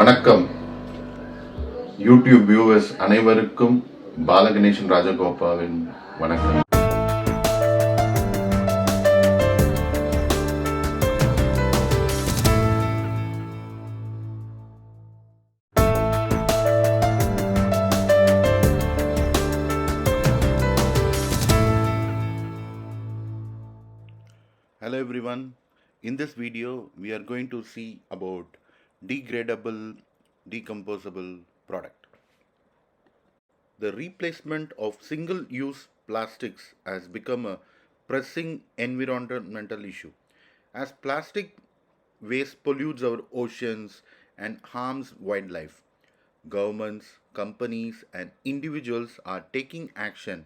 வணக்கம் YouTube viewers அனைவருக்கும் பாலகணேசன் ராஜகோபாலின் வணக்கம். Hello everyone. In this video we are going to see about degradable decomposable product. The replacement of single-use plastics has become a pressing environmental issue, as plastic waste pollutes our oceans and harms wildlife. Governments, companies, and individuals are taking action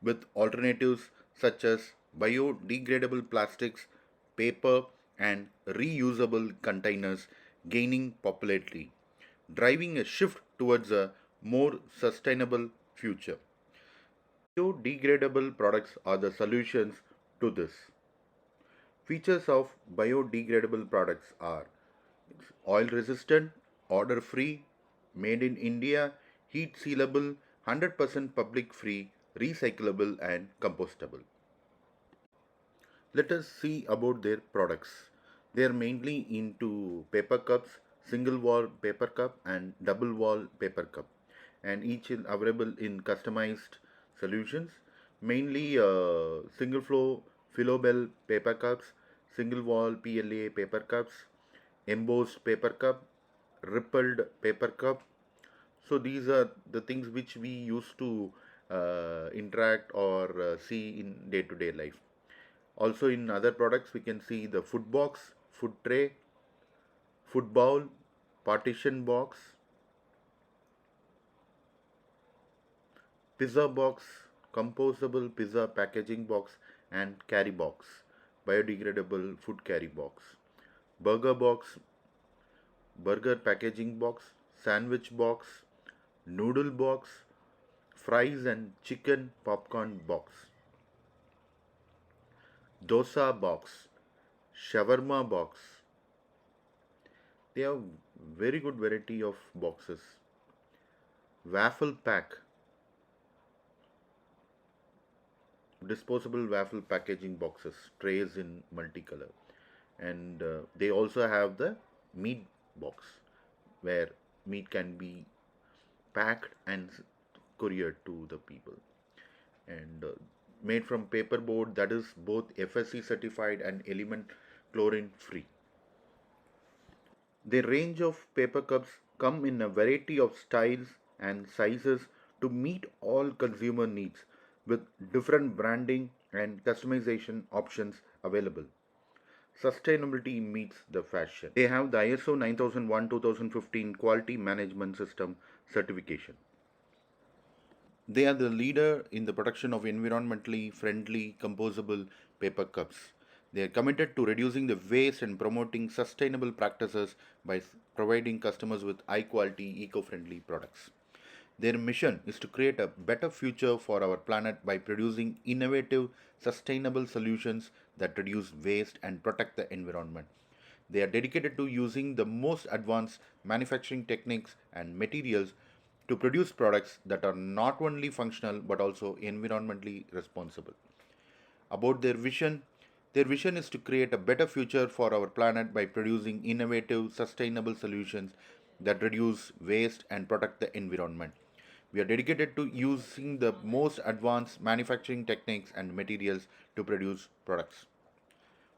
with alternatives such as biodegradable plastics, paper, and reusable containers gaining popularity, driving a shift towards a more sustainable future. Biodegradable products are the solutions to this. Features of biodegradable products are oil resistant, odor free, made in India, heat sealable, 100% public free, recyclable, and compostable. Let us see about their products. They are mainly into paper cups, single wall paper cup, and double wall paper cup, and each is available in customized solutions. Mainly single flow Philobel paper cups, single wall PLA paper cups, embossed paper cup, rippled paper cup. So these are the things which we used to interact or see in day-to-day life. Also in other products we can see the food box, food tray, food bowl, partition box, pizza box, composable pizza packaging box, and carry box, biodegradable food carry box, burger box, burger packaging box, sandwich box, noodle box, fries and chicken popcorn box, dosa box, shawarma box. They have very good variety of boxes. Waffle pack, disposable waffle packaging boxes, trays in multicolor, and they also have the meat box where meat can be packed and couriered to the people, and made from paper board that is both FSC certified and element chlorine free. The range of paper cups come in a variety of styles and sizes to meet all consumer needs, with different branding and customization options available. Sustainability meets the fashion. They have the ISO 9001-2015 Quality Management System certification. They are the leader in the production of environmentally friendly composable paper cups. They are committed to reducing the waste and promoting sustainable practices by providing customers with high quality, eco friendly products. Their mission is to create a better future for our planet by producing innovative, sustainable solutions that reduce waste and protect the environment. They are dedicated to using the most advanced manufacturing techniques and materials to produce products that are not only functional but also environmentally responsible. About their vision is to create a better future for our planet by producing innovative, sustainable solutions that reduce waste and protect the environment. We are dedicated to using the most advanced manufacturing techniques and materials to produce products.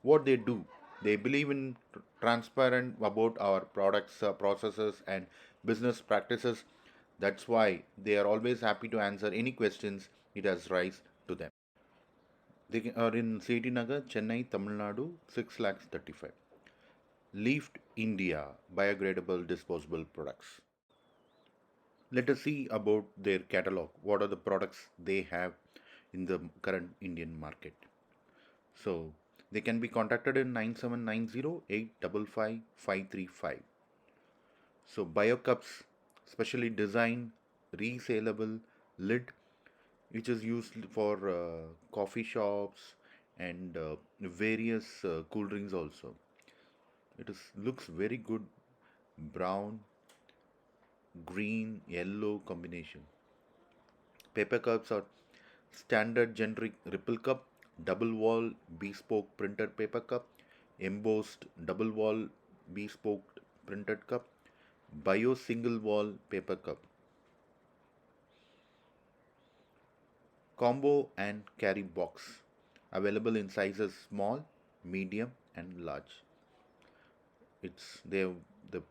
What they do, they believe in transparent about our products, processes, and business practices. That's why they are always happy to answer any questions it has raised to them. They are in CT Nagar, Chennai, Tamil Nadu, 6 lakhs 35. Leafed India biodegradable disposable products. Let us see about their catalog. What are the products they have in the current Indian market? So they can be contacted in 9790-855-535. So BioCups, specially designed, resaleable lid, which is used for coffee shops and various cool drinks also. It looks very good, brown green yellow combination. Paper cups are standard generic ripple cup, double wall bespoke printed paper cup, embossed double wall bespoke printed cup, bio single wall paper cup. Combo and carry box available in sizes small, medium, and large. It's they the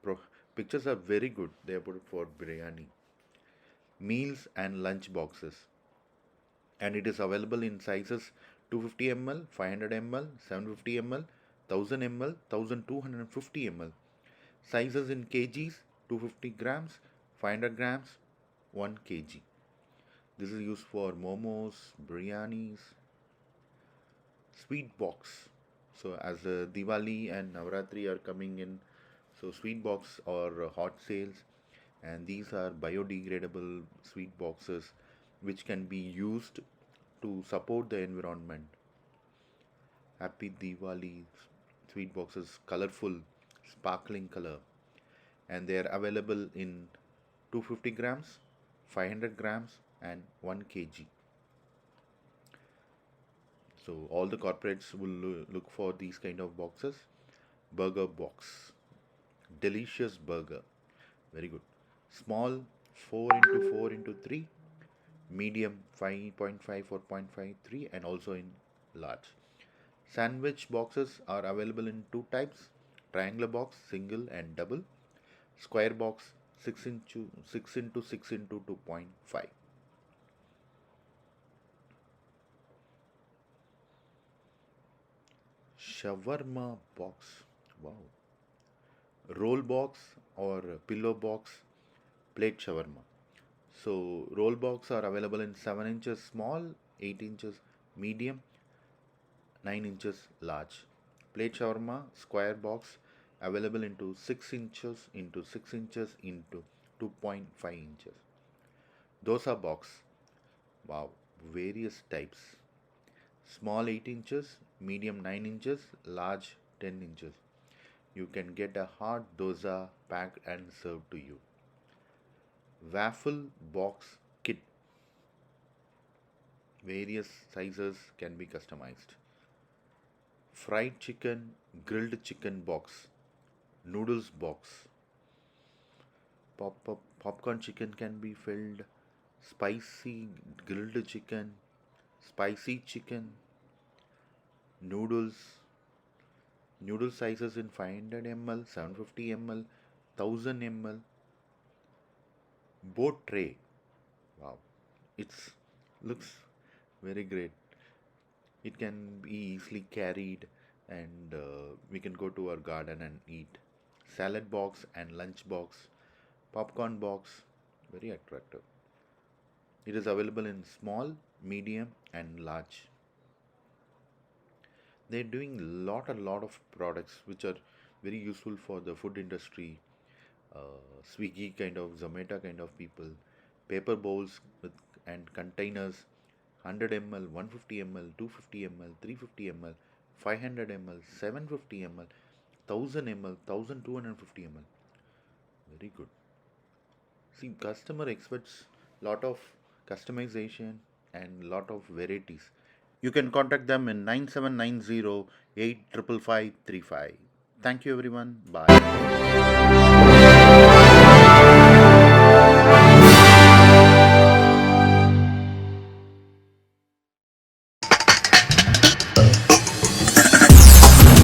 pictures are very good. They are put for biryani, meals and lunch boxes, and it is available in sizes 250 ml, 500 ml, 750 ml, 1000 ml, 1250 ml. Sizes in kgs: 250 grams, 500 grams, 1 kg. This is used for momos, biryanis, sweet box. So as Diwali and Navratri are coming in, so sweet box or hot sales, and these are biodegradable sweet boxes which can be used to support the environment. Happy Diwali sweet boxes, colorful, sparkling color, and they are available in 250 grams, 500 grams, and 1 kg. So all the corporates will look for these kind of boxes. Burger box, delicious burger, very good. Small 4 into 4 into 3, medium 5.5 4.53, and also in large. Sandwich boxes are available in two types: triangular box, single and double; square box, 6 into 6 into 2.5. Shawarma box, wow. Roll box or pillow box plate shawarma. So roll box are available in 7 inches small, 8 inches medium, 9 inches large. Plate shawarma square box available into 6 inches into 6 inches into 2.5 inches. Dosa box, wow, various types. Small 8 inches, medium 9 inches, large 10 inches. You can get a hard dosa packed and served to you. Waffle box kit, various sizes can be customized. Fried chicken, grilled chicken box, noodles box. Popcorn chicken can be filled, spicy grilled chicken, spicy chicken, noodles, noodle sizes in 500 ml, 750 ml, 1000 ml. Boat tray, wow, it's looks very great. It can be easily carried, and we can go to our garden and eat. Salad box and lunch box, popcorn box, very attractive. It is available in small, medium, and large. They're doing a lot of products which are very useful for the food industry. Swiggy kind of, Zomato kind of people. Paper bowls with and containers, 100 ml, 150 ml, 250 ml, 350 ml, 500 ml, 750 ml, 1000 ml, 1250 ml. Very good. See, customer expects lot of customization and lot of varieties. You can contact them in 9790 855 Thank you everyone. Bye.